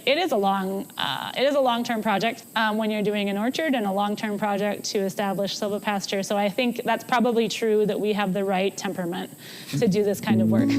It is a long-term project when you're doing an orchard, and a long-term project to establish silvopasture. So I think that's probably true that we have the right temperament to do this kind of work.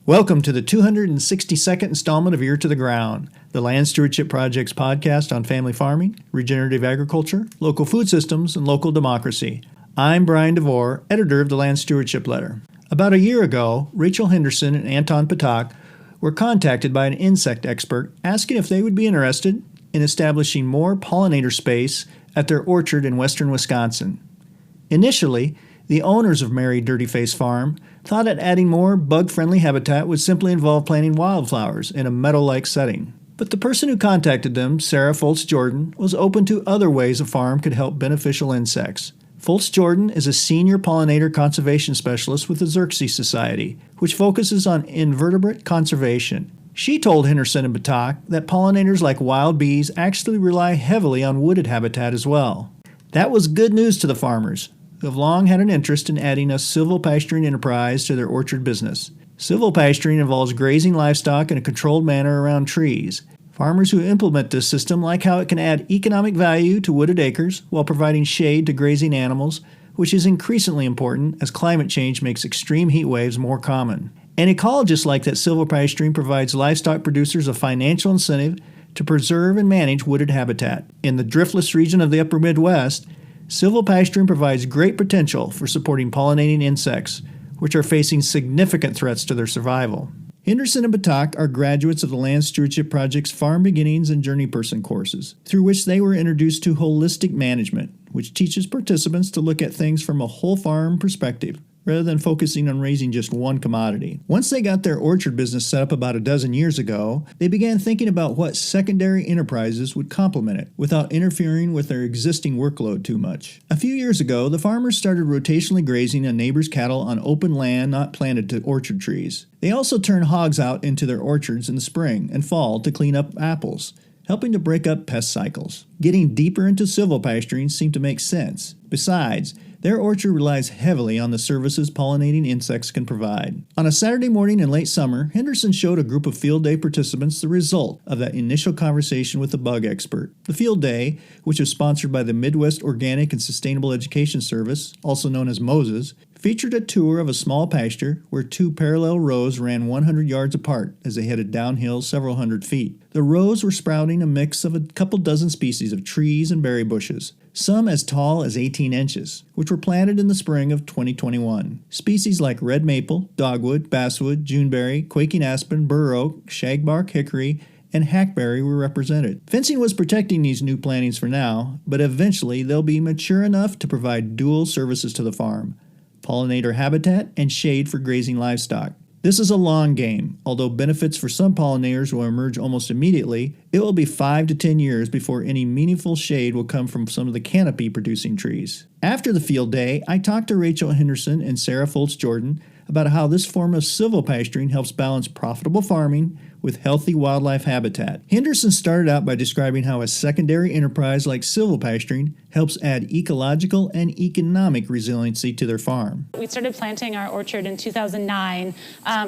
Welcome to the 262nd installment of Ear to the Ground, the Land Stewardship Project's podcast on family farming, regenerative agriculture, local food systems, and local democracy. I'm Brian DeVore, editor of the Land Stewardship Letter. About a year ago, Rachel Henderson and Anton Patak were contacted by an insect expert asking if they would be interested in establishing more pollinator space at their orchard in western Wisconsin. Initially, the owners of Mary Dirtyface Farm thought that adding more bug-friendly habitat would simply involve planting wildflowers in a meadow-like setting. But the person who contacted them, Sarah Foltz-Jordan, was open to other ways a farm could help beneficial insects. Foltz-Jordan is a senior pollinator conservation specialist with the Xerxes Society, which focuses on invertebrate conservation. She told Henderson and Patak that pollinators like wild bees actually rely heavily on wooded habitat as well. That was good news to the farmers, who have long had an interest in adding a silvopasturing enterprise to their orchard business. Silvopasturing involves grazing livestock in a controlled manner around trees. Farmers who implement this system like how it can add economic value to wooded acres while providing shade to grazing animals, which is increasingly important as climate change makes extreme heat waves more common. And ecologists like that silvopasturing provides livestock producers a financial incentive to preserve and manage wooded habitat. In the driftless region of the upper Midwest, silvopasturing provides great potential for supporting pollinating insects, which are facing significant threats to their survival. Henderson and Patak are graduates of the Land Stewardship Project's Farm Beginnings and Journeyperson courses, through which they were introduced to holistic management, which teaches participants to look at things from a whole farm perspective, rather than focusing on raising just one commodity. Once they got their orchard business set up about a dozen years ago, they began thinking about what secondary enterprises would complement it without interfering with their existing workload too much. A few years ago, the farmers started rotationally grazing a neighbor's cattle on open land not planted to orchard trees. They also turned hogs out into their orchards in the spring and fall to clean up apples, helping to break up pest cycles. Getting deeper into silvopasturing seemed to make sense. Besides, their orchard relies heavily on the services pollinating insects can provide. On a Saturday morning in late summer, Henderson showed a group of field day participants the result of that initial conversation with the bug expert. The field day, which was sponsored by the Midwest Organic and Sustainable Education Service, also known as MOSES, featured a tour of a small pasture where two parallel rows ran 100 yards apart as they headed downhill several hundred feet. The rows were sprouting a mix of a couple dozen species of trees and berry bushes, some as tall as 18 inches, which were planted in the spring of 2021. Species like red maple, dogwood, basswood, juneberry, quaking aspen, bur oak, shagbark, hickory, and hackberry were represented. Fencing was protecting these new plantings for now, but eventually they'll be mature enough to provide dual services to the farm: pollinator habitat and shade for grazing livestock. This is a long game. Although benefits for some pollinators will emerge almost immediately, it will be 5 to 10 years before any meaningful shade will come from some of the canopy-producing trees. After the field day, I talked to Rachel Henderson and Sarah Foltz-Jordan about how this form of silvopasturing helps balance profitable farming with healthy wildlife habitat. Henderson started out by describing how a secondary enterprise like silvopasturing helps add ecological and economic resiliency to their farm. We started planting our orchard in 2009.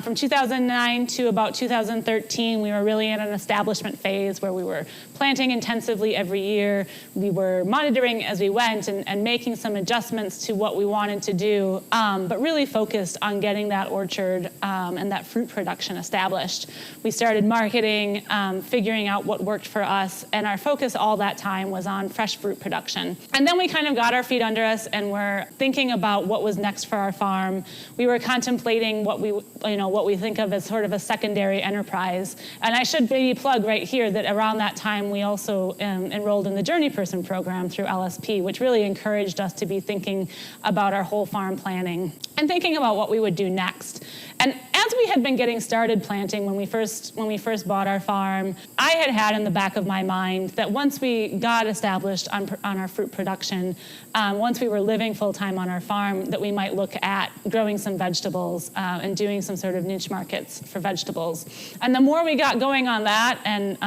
From 2009 to about 2013, we were really in an establishment phase where we were planting intensively every year. We were monitoring as we went and making some adjustments to what we wanted to do, but really focused on getting that orchard and that fruit production established. We started marketing, figuring out what worked for us, and our focus all that time was on fresh fruit production. And then we kind of got our feet under us and were thinking about what was next for our farm. We were contemplating what we think of as sort of a secondary enterprise. And I should maybe plug right here that around that time we also enrolled in the Journeyperson program through LSP, which really encouraged us to be thinking about our whole farm planning and thinking about what we would do next. And as we had been getting started planting when we first bought our farm, I had in the back of my mind that once we got established on our fruit fruit production, once we were living full-time on our farm, that we might look at growing some vegetables and doing some sort of niche markets for vegetables. And the more we got going on that and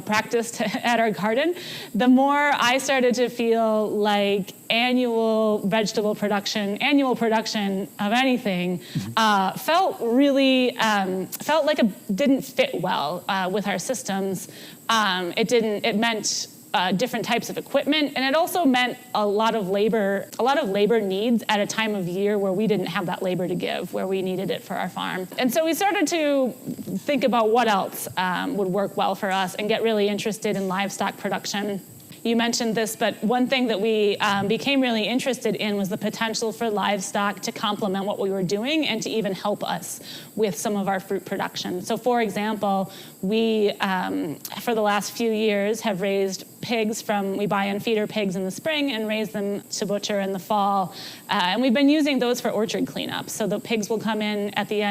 practiced at our garden, the more I started to feel like annual production of anything felt like it didn't fit well with our systems. It meant different types of equipment, and it also meant a lot of labor needs at a time of year where we didn't have that labor to give, where we needed it for our farm. And so we started to think about what else would work well for us and get really interested in livestock production. You mentioned this, but one thing that we became really interested in was the potential for livestock to complement what we were doing and to even help us with some of our fruit production. So for example, we, for the last few years, have raised pigs we buy in feeder pigs in the spring and raise them to butcher in the fall. And we've been using those for orchard cleanup. So the pigs will come in at the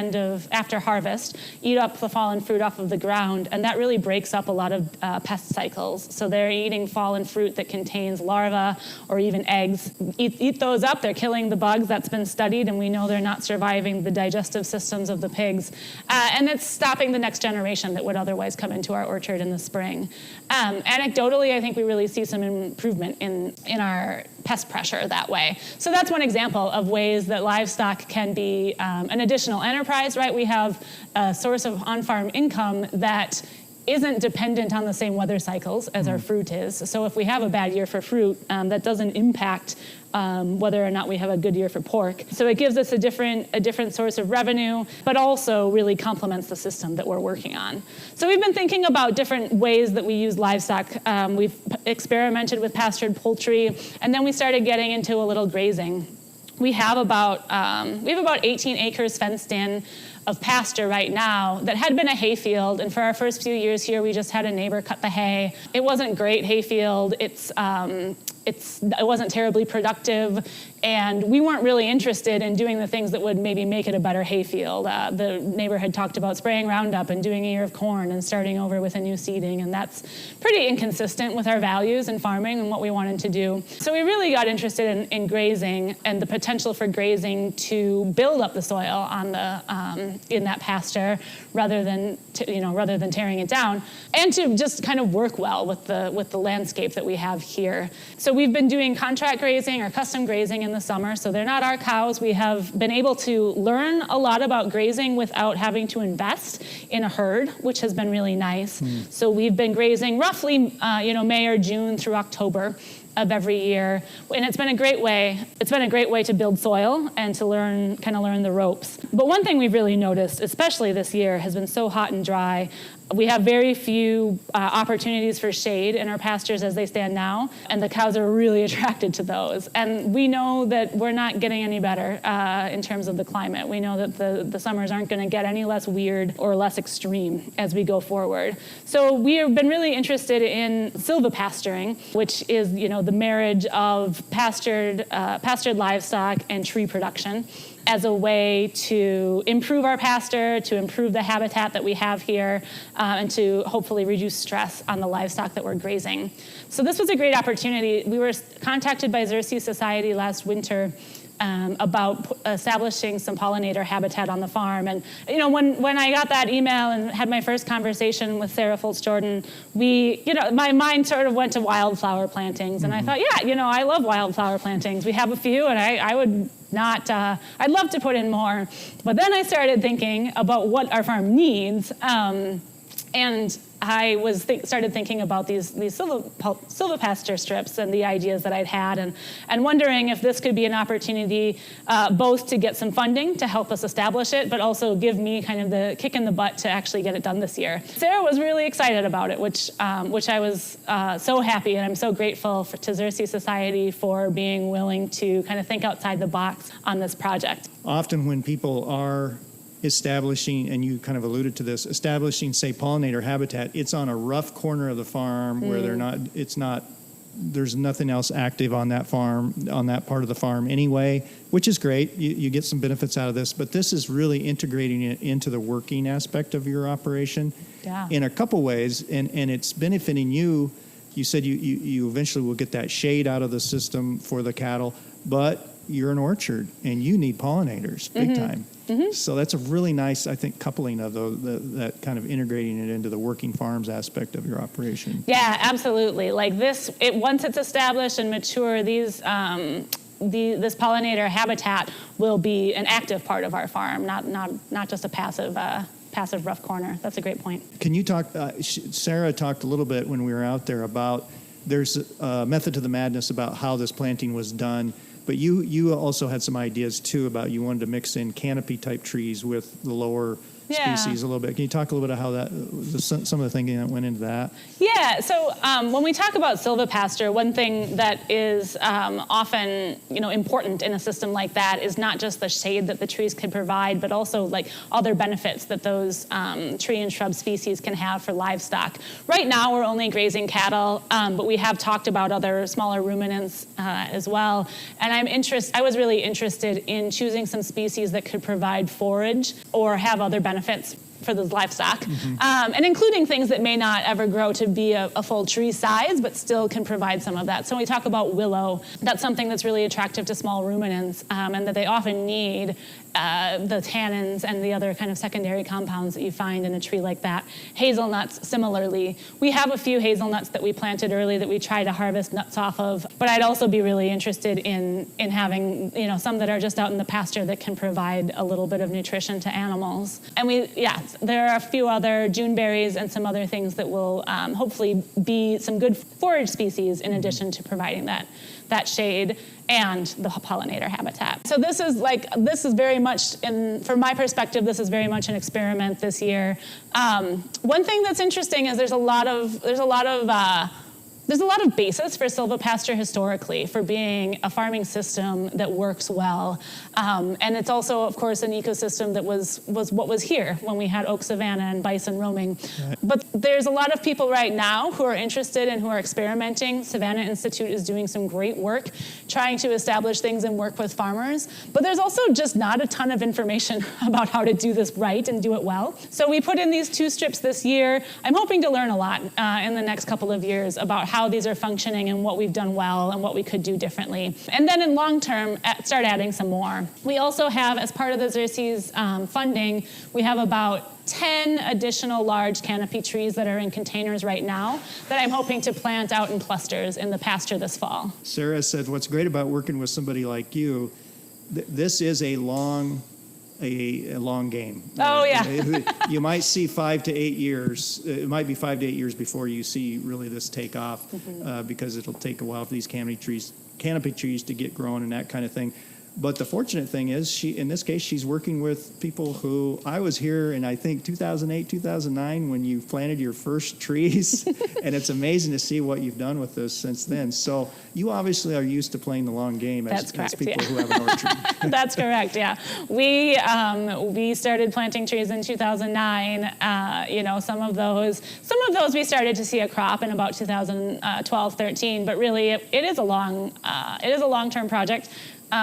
after harvest, eat up the fallen fruit off of the ground, and that really breaks up a lot of pest cycles. So they're eating fallen fruit that contains larvae or even eggs. Eat those up, they're killing the bugs. That's been studied, and we know they're not surviving the digestive systems of the pigs. And it's stopping the next generation that would otherwise come into our orchard in the spring. Anecdotally, I think we really see some improvement in our pest pressure that way. So that's one example of ways that livestock can be an additional enterprise, right? We have a source of on-farm income that isn't dependent on the same weather cycles as our fruit is. So if we have a bad year for fruit, that doesn't impact whether or not we have a good year for pork. So it gives us a different source of revenue, but also really complements the system that we're working on. So we've been thinking about different ways that we use livestock. We've experimented with pastured poultry, and then we started getting into a little grazing. We have about 18 acres fenced in of pasture right now that had been a hayfield, and for our first few years here, we just had a neighbor cut the hay. It wasn't great hayfield. It wasn't terribly productive, and we weren't really interested in doing the things that would maybe make it a better hayfield. The neighbor had talked about spraying Roundup and doing a year of corn and starting over with a new seeding, and that's pretty inconsistent with our values in farming and what we wanted to do. So we really got interested in grazing and the potential for grazing to build up the soil on in that pasture rather than tearing it down, and to just kind of work well with the landscape that we have here. So we've been doing contract grazing or custom grazing in the summer, so they're not our cows. We have been able to learn a lot about grazing without having to invest in a herd, which has been really nice. So we've been grazing roughly May or June through October of every year, and it's been a great way to build soil and to learn the ropes. But one thing we've really noticed, especially this year, has been so hot and dry. We have very few opportunities for shade in our pastures as they stand now, and the cows are really attracted to those. And we know that we're not getting any better in terms of the climate. We know that the summers aren't going to get any less weird or less extreme as we go forward. So we have been really interested in silvopasturing, which is the marriage of pastured livestock and tree production, as a way to improve our pasture, to improve the habitat that we have here, and to hopefully reduce stress on the livestock that we're grazing. So this was a great opportunity. We were contacted by Xerces Society last winter about establishing some pollinator habitat on the farm. And when I got that email and had my first conversation with Sarah Fultz-Jordan, my mind sort of went to wildflower plantings, and I thought, I love wildflower plantings. We have a few, and I'd love to put in more. But then I started thinking about what our farm needs, and I started thinking about these silvopasture strips and the ideas that I'd had, and wondering if this could be an opportunity both to get some funding to help us establish it, but also give me kind of the kick in the butt to actually get it done this year. Sarah was really excited about it, which I was so happy, and I'm so grateful to Xerces Society for being willing to kind of think outside the box on this project. Often when people are establishing, and you kind of alluded to this, establishing, say, pollinator habitat, it's on a rough corner of the farm where there's nothing else active on that farm, on that part of the farm anyway, which is great. You get some benefits out of this, but this is really integrating it into the working aspect of your operation in a couple ways, and it's benefiting you you said you eventually will get that shade out of the system for the cattle, but you're an orchard and you need pollinators big time. So that's a really nice, I think, coupling of that kind of integrating it into the working farms aspect of your operation. Yeah, absolutely. Like this, once it's established and mature, this pollinator habitat will be an active part of our farm, not just a passive rough corner. That's a great point. Can you talk, Sarah talked a little bit when we were out there about, there's a method to the madness about how this planting was done, but you also had some ideas too about you wanted to mix in canopy type trees with the lower species a little bit. Can you talk a little bit how some of the thinking that went into that? Yeah, so when we talk about silvopasture, one thing that is often important in a system like that is not just the shade that the trees can provide, but also like other benefits that those tree and shrub species can have for livestock. Right now we're only grazing cattle, but we have talked about other smaller ruminants as well. And I was really interested in choosing some species that could provide forage or have other benefits for those livestock, and including things that may not ever grow to be a full tree size, but still can provide some of that. So when we talk about willow, that's something that's really attractive to small ruminants, and that they often need the tannins and the other kind of secondary compounds that you find in a tree like that. Hazelnuts, similarly. We have a few hazelnuts that we planted early that we try to harvest nuts off of, but I'd also be really interested in having some that are just out in the pasture that can provide a little bit of nutrition to animals. And there are a few other Juneberries and some other things that will hopefully be some good forage species in addition to providing that shade and the pollinator habitat. So this is very much, from my perspective, this is very much an experiment this year. One thing that's interesting is there's a lot of basis for silvopasture historically for being a farming system that works well. And it's also, of course, an ecosystem that was what was here when we had oak savanna and bison roaming. Right. But there's a lot of people right now who are interested and who are experimenting. Savannah Institute is doing some great work trying to establish things and work with farmers. But there's also just not a ton of information about how to do this right and do it well. So we put in these 2 strips this year. I'm hoping to learn a lot in the next couple of years about how these are functioning and what we've done well and what we could do differently. And then in long term, start adding some more. We also have, as part of the Xerces funding, we have about 10 additional large canopy trees that are in containers right now that I'm hoping to plant out in clusters in the pasture this fall. Sarah said what's great about working with somebody like you, this is a long game. Oh, yeah. You might see 5 to 8 years. It might be 5 to 8 years before you see really this take off, because it'll take a while for these canopy trees to get growing and that kind of thing. But the fortunate thing is, in this case, she's working with people who, I was here in, I think, 2008, 2009, when you planted your first trees, and it's amazing to see what you've done with this since then. So you obviously are used to playing the long game as people who have an orchard. That's correct, yeah. We started planting trees in 2009. Some of those we started to see a crop in about 2012, 13, but really it is a long-term project.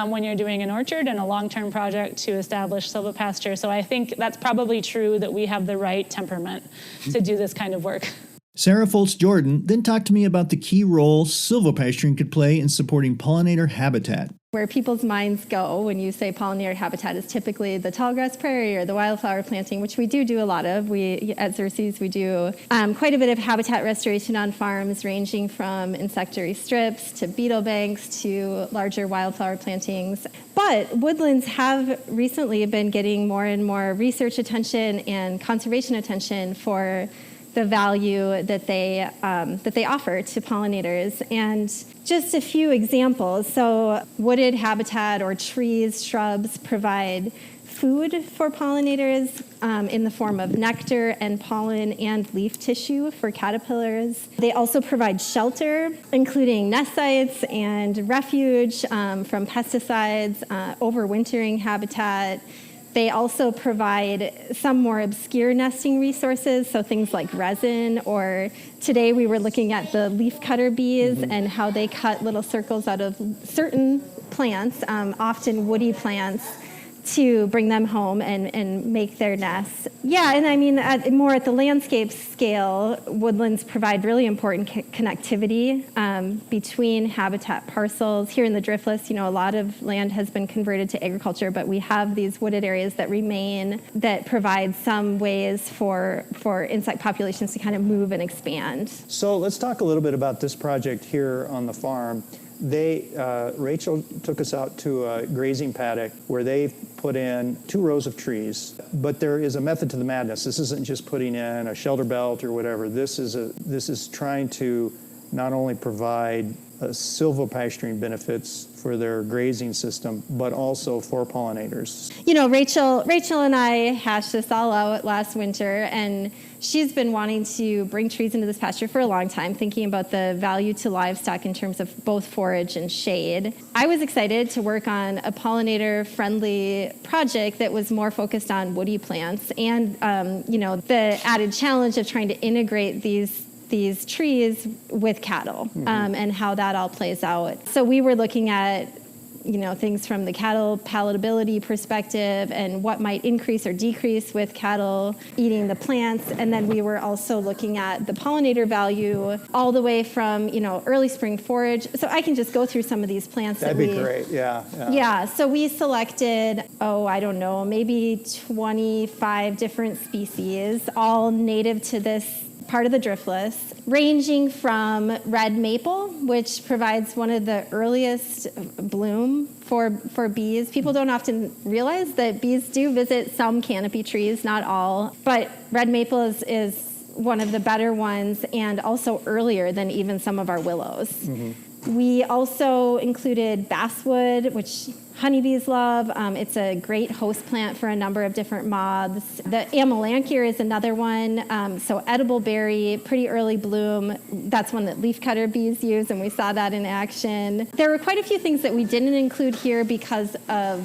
When you're doing an orchard, and a long-term project to establish silvopasture. So I think that's probably true that we have the right temperament to do this kind of work. Sarah Foltz-Jordan then talked to me about the key role silvopasturing could play in supporting pollinator habitat. Where people's minds go when you say pollinator habitat is typically the tallgrass prairie or the wildflower planting, which we do a lot of. At Xerces, we do quite a bit of habitat restoration on farms, ranging from insectary strips to beetle banks to larger wildflower plantings. But woodlands have recently been getting more and more research attention and conservation attention for the value that they offer to pollinators. And just a few examples. So wooded habitat or trees, shrubs provide food for pollinators in the form of nectar and pollen and leaf tissue for caterpillars. They also provide shelter, including nest sites and refuge from pesticides, overwintering habitat. They also provide some more obscure nesting resources, so things like resin, or today we were looking at the leaf cutter bees and how they cut little circles out of certain plants, often woody plants, to bring them home and make their nests. Yeah, and I mean, more at the landscape scale, woodlands provide really important connectivity between habitat parcels. Here in the Driftless, a lot of land has been converted to agriculture, but we have these wooded areas that remain that provide some ways for insect populations to kind of move and expand. So let's talk a little bit about this project here on the farm. Rachel took us out to a grazing paddock where they've put in 2 rows of trees, but there is a method to the madness. This isn't just putting in a shelter belt or whatever. This is trying to not only provide silvo pasturing benefits for their grazing system, but also for pollinators. Rachel and I hashed this all out last winter, and she's been wanting to bring trees into this pasture for a long time, thinking about the value to livestock in terms of both forage and shade. I was excited to work on a pollinator-friendly project that was more focused on woody plants and, the added challenge of trying to integrate these trees with cattle, and how that all plays out. So we were looking at, things from the cattle palatability perspective and what might increase or decrease with cattle eating the plants. And then we were also looking at the pollinator value all the way from, early spring forage. So I can just go through some of these plants. That'd be great, yeah. Yeah, so we selected, maybe 25 different species, all native to this part of the Driftless, ranging from red maple, which provides one of the earliest bloom for bees. People don't often realize that bees do visit some canopy trees, not all, but red maple is one of the better ones and also earlier than even some of our willows. Mm-hmm. We also included basswood, which honeybees love. It's a great host plant for a number of different moths. The amelanchier is another one. So edible berry, pretty early bloom. That's one that leafcutter bees use, and we saw that in action. There were quite a few things that we didn't include here because of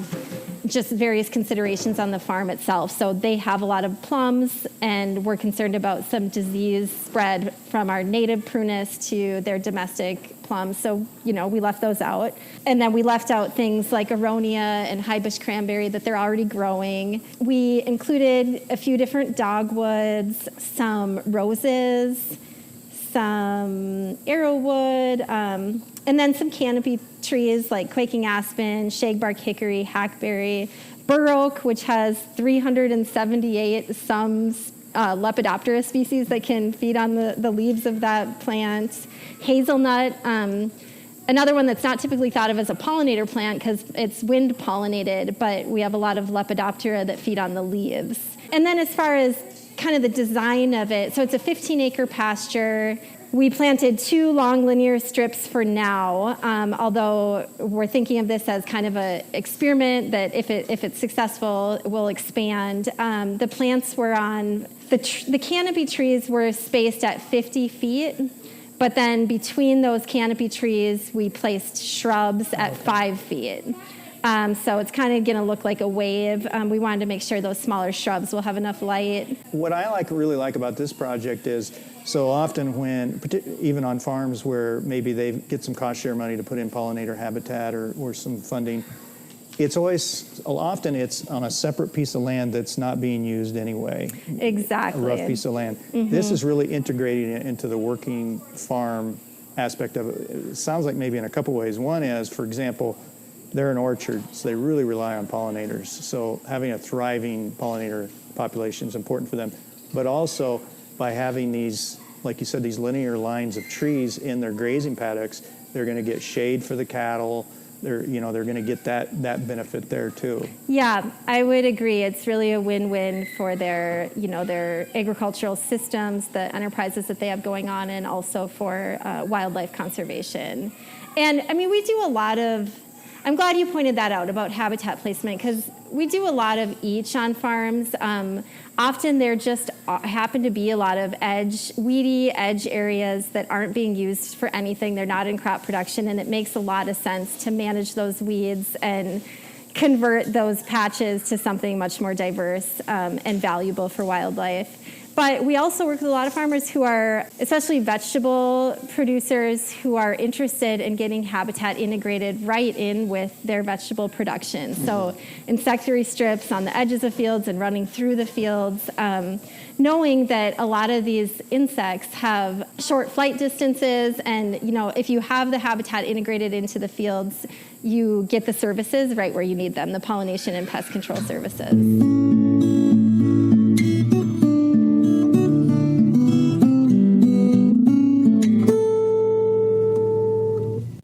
just various considerations on the farm itself. So they have a lot of plums, and we're concerned about some disease spread from our native prunus to their domestic plums. So, we left those out. And then we left out things like aronia and high bush cranberry that they're already growing. We included a few different dogwoods, some roses, some arrowwood, and then some canopy trees like quaking aspen, shagbark hickory, hackberry, bur oak, which has 378 Lepidoptera species that can feed on the leaves of that plant. Hazelnut, another one that's not typically thought of as a pollinator plant because it's wind pollinated, but we have a lot of Lepidoptera that feed on the leaves. And then as far as kind of the design of it, so it's a 15-acre pasture. We planted 2 long linear strips for now, although we're thinking of this as kind of an experiment that if it's successful, will expand. The plants were on, the canopy trees were spaced at 50 feet, but then between those canopy trees, we placed shrubs at 5 feet. So it's kind of going to look like a wave. We wanted to make sure those smaller shrubs will have enough light. What I really like about this project is so often when, even on farms where maybe they get some cost share money to put in pollinator habitat or some funding, it's often on a separate piece of land that's not being used anyway. Exactly. A rough piece of land. Mm-hmm. This is really integrating it into the working farm aspect of it. It sounds like maybe in a couple ways. One is, for example, they're an orchard, so they really rely on pollinators. So having a thriving pollinator population is important for them. But also by having these, like you said, these linear lines of trees in their grazing paddocks, they're going to get shade for the cattle. They're going to get that benefit there too. Yeah, I would agree. It's really a win-win for their agricultural systems, the enterprises that they have going on, and also for wildlife conservation. And I mean, we do a lot of. I'm glad you pointed that out about habitat placement because we do a lot of each on farms. Often there just happen to be a lot of weedy edge areas that aren't being used for anything. They're not in crop production, and it makes a lot of sense to manage those weeds and convert those patches to something much more diverse and valuable for wildlife. But we also work with a lot of farmers who are, especially vegetable producers, who are interested in getting habitat integrated right in with their vegetable production. So insectary strips on the edges of fields and running through the fields, knowing that a lot of these insects have short flight distances, and if you have the habitat integrated into the fields, you get the services right where you need them, the pollination and pest control services.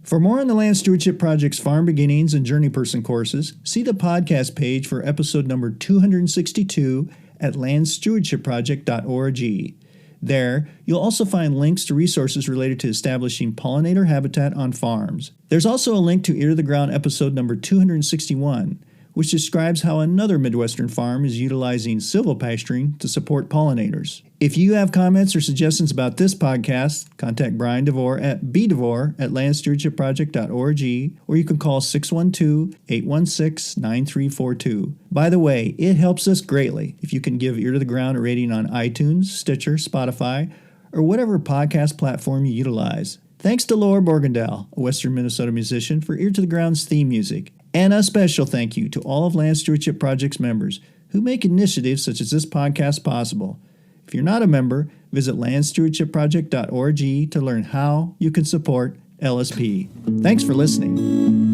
For more on the Land Stewardship Project's Farm Beginnings and Journey Person courses, see the podcast page for episode number 262 at landstewardshipproject.org. There, you'll also find links to resources related to establishing pollinator habitat on farms. There's also a link to Ear to the Ground episode number 261, which describes how another Midwestern farm is utilizing silvopasturing to support pollinators. If you have comments or suggestions about this podcast, contact Brian DeVore at bdevore@landstewardshipproject.org, or you can call 612-816-9342. By the way, it helps us greatly if you can give Ear to the Ground a rating on iTunes, Stitcher, Spotify, or whatever podcast platform you utilize. Thanks to Laura Borgendale, a Western Minnesota musician, for Ear to the Ground's theme music. And a special thank you to all of Land Stewardship Project's members who make initiatives such as this podcast possible. If you're not a member, visit landstewardshipproject.org to learn how you can support LSP. Thanks for listening.